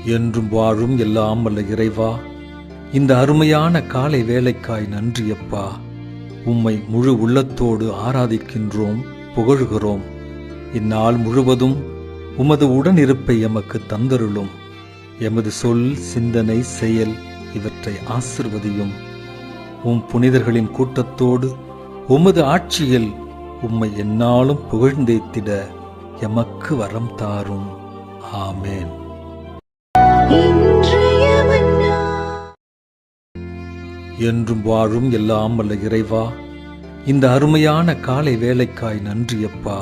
என்றும் வாழும் எல்லாம் வல்ல இறைவா, இந்த அருமையான காலை வேளைக்காய் நன்றியப்பா. உம்மை முழு உள்ளத்தோடு ஆராதிக்கின்றோம், புகழுகிறோம். இந்நாள் முழுவதும் உமது உடனிருப்பை எமக்கு தந்தருளும். எமது சொல், சிந்தனை, செயல் இவற்றை ஆசிர்வதியும். உம் புனிதர்களின் கூட்டத்தோடு உமது ஆட்சியில் உம்மை எந்நாளும் புகழ்ந்தேத்திட எமக்கு வரம் தாரும். ஆமேன். என்றும் வாழும் எல்லாம் வல்ல இறைவா, இந்த அருமையான காலை வேளைக்காய் நன்றியப்பா.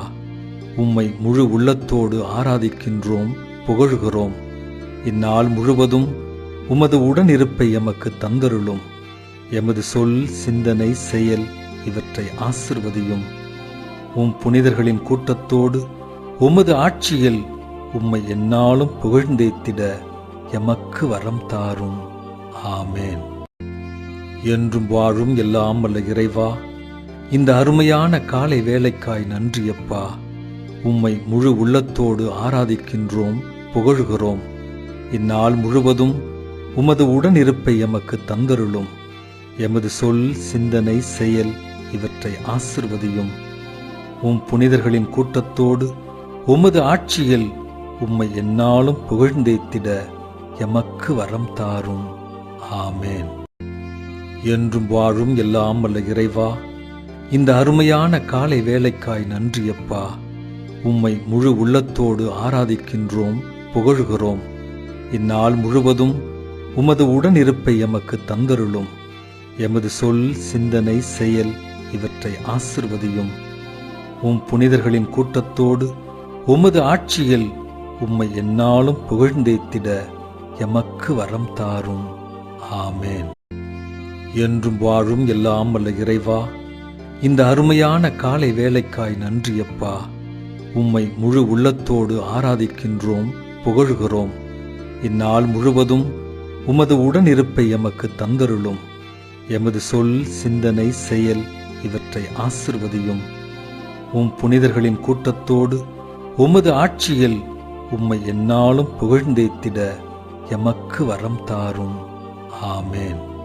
உம்மை முழு உள்ளத்தோடு ஆராதிக்கின்றோம், புகழுகிறோம். இந்நாள் முழுவதும் உமது உடனிருப்பை எமக்கு தந்தருளும். எமது சொல், சிந்தனை, செயல் இவற்றை ஆசிர்வதியும். உம் புனிதர்களின் கூட்டத்தோடு உமது ஆட்சியில் உம்மை எந்நாளும் புகழ்ந்தேத்திட எமக்கு வரம் தாரும். ஆமேன். என்றும் வாழும் எல்லாம் வல்ல இறைவா, இந்த அருமையான காலை வேளைக்காய் நன்றியப்பா. உம்மை முழு உள்ளத்தோடு ஆராதிக்கின்றோம், புகழுகிறோம். இந்நாள் முழுவதும் உமது உடனிருப்பை எமக்கு தந்தருளும். எமது சொல், சிந்தனை, செயல் இவற்றை ஆசிர்வதியும். உம் புனிதர்களின் கூட்டத்தோடு உமது ஆட்சியில் உம்மை எந்நாளும் புகழ்ந்தேத்திட எமக்கு வரம் தாரும். ஆமேன். என்றும் வாழும் எல்லாம் வல்ல இறைவா, இந்த அருமையான காலை வேளைக்காய் நன்றியப்பா. உம்மை முழு உள்ளத்தோடு ஆராதிக்கின்றோம், புகழுகிறோம். இந்நாள் முழுவதும் உமது உடனிருப்பை எமக்கு தந்தருளும். எமது சொல், சிந்தனை, செயல் இவற்றை ஆசிர்வதியும். உம் புனிதர்களின் கூட்டத்தோடு உமது ஆட்சியில் உம்மை எந்நாளும் புகழ்ந்தேத்திட எமக்கு வரம் தாரும். ஆமேன். என்றும் வாழும் எல்லாம் வல்ல இறைவா, இந்த அருமையான காலை வேளைக்காய் நன்றியப்பா. உம்மை முழு உள்ளத்தோடு ஆராதிக்கின்றோம், புகழுகிறோம். இந்நாள் முழுவதும் உமது உடனிருப்பை எமக்கு தந்தருளும். எமது சொல், சிந்தனை, செயல் இவற்றை ஆசிர்வதியும். உம் புனிதர்களின் கூட்டத்தோடு உமது ஆட்சியில் உம்மை எந்நாளும் புகழ்ந்தேத்திட எமக்கு வரம் தாரும். ஆமேன்.